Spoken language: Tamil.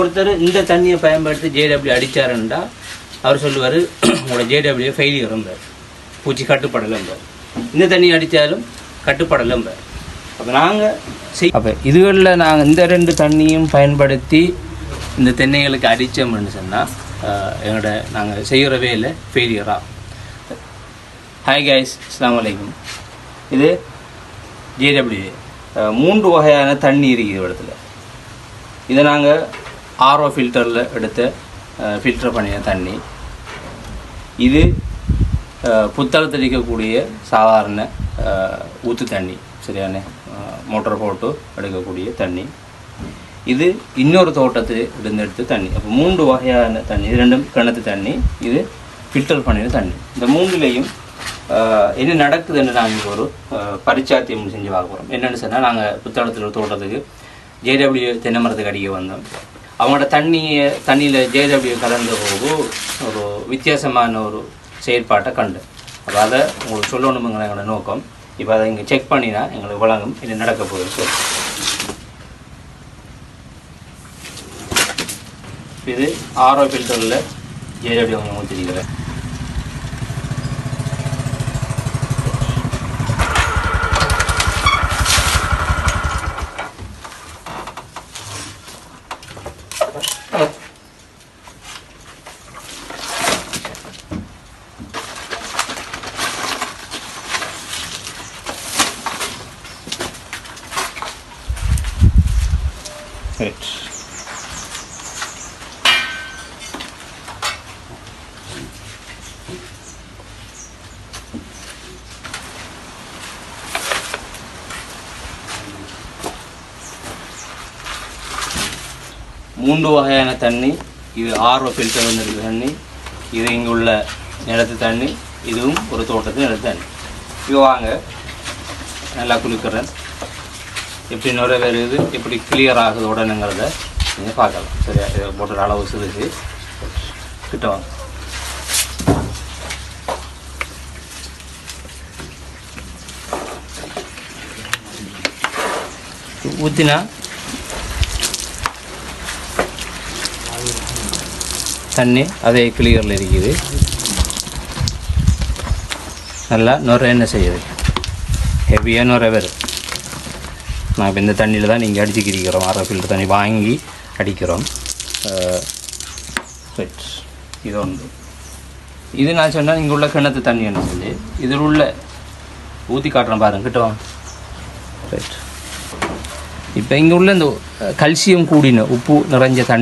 ஒருத்தர் இந்த தண்ணியை பயன்படுத்தி ஜேடபிள்யூ அடித்தாருன்னா அவர் சொல்லுவார் உங்களோட ஜேடபிள்யூ ஃபெயிலியரும்பார், பூச்சி கட்டுப்படலைம்பார். இந்த தண்ணி அடித்தாலும் கட்டுப்படலைம்பார். அப்போ நாங்கள் அப்போ இதுகளில் நாங்கள் இந்த 2 தண்ணியும் பயன்படுத்தி இந்த தென்னைகளுக்கு அடித்தோம்னு சொன்னால் எங்களோட நாங்கள் செய்கிற வேலை ஃபெயிலியராக. ஹாய் கைஸ், அஸ்ஸலாமு அலைக்கும். இது ஜேடபிள்யூ 3 வகையான தண்ணி இருக்குது இடத்துல. இதை நாங்கள் ஆர்ஓ ஃபில்டரில் எடுத்த ஃபில்டர் பண்ணிய தண்ணி. இது புத்தளத்தில் இருக்கக்கூடிய சாதாரண ஊற்று தண்ணி, சரியான மோட்டர் போட்டு எடுக்கக்கூடிய தண்ணி. இது இன்னொரு தோட்டத்தில் இருந்து எடுத்த தண்ணி. அப்போ 3 வகையான தண்ணி. இது 2 கிணத்து தண்ணி, இது ஃபில்டர் பண்ணின தண்ணி. இந்த 3லையும் என்ன நடக்குதுன்னு நாங்கள் ஒரு பரிச்சாத்தியம் செஞ்சு பார்க்குறோம். என்னென்னு சொன்னால், நாங்கள் புத்தளத்தில் ஒரு தோட்டத்துக்கு ஜேடபிள்யூ தென்னை மரத்துக்கு அடிக்க வந்தோம். அவங்களோட தண்ணியில் ஜேடபிள்யூ கலந்த போது ஒரு வித்தியாசமான ஒரு செயற்பாட்டை கண்டு. அப்போ அதை உங்களுக்கு சொல்லணுமுங்கிற எங்களோட நோக்கம். இப்போ அதை இங்கே செக் பண்ணினா எங்களுக்கு வழங்கும் இது நடக்க போகுது. சொல்லி இது ஆர்ஓ ஃபில்டரில் ஜேடபிள்யூ அவங்க ஊற்றிருக்கிறேன். Right. மூன்று வகையான தண்ணி. இது ஆர்ஓ ஃபில்டர் வந்து தண்ணி, இது இங்கே உள்ள நிலத்து தண்ணி, இதுவும் ஒரு தோட்டத்து நிலத்து தண்ணி. இது வாங்க நல்லா குளிக்கிறேன். எப்படி நுரை வருது, எப்படி கிளியர் ஆகுது உடனுங்கிறத நீங்கள் பார்க்கலாம். சரியா, இதை போட்டு அளவு சிரிச்சு கிட்ட வாங்க. ஊற்றினா தண்ணி அதே கிளியரில் இருக்குது. நல்லா நுரை என்ன செய்யுது, ஹெவியாக நுரை வரும். நான் இப்போ இந்த தண்ணியில் தான் நீங்கள் அடிச்சுக்கிறோம். ஆர்ஓ ஃபில்டர் தண்ணி வாங்கி அடிக்கிறோம். ரைட், இது ஒன்று. இது நான் சொன்னால் இங்கே உள்ள கிணத்து தண்ணி என்ன சொல்லி இதில் உள்ள ஊற்றி காட்டுறேன் பாருங்க, கிட்ட வாங்க. ரைட், இப்போ இங்கே உள்ள இந்த கல்சியம் கூடின உப்பு நிறைஞ்ச தண்ணி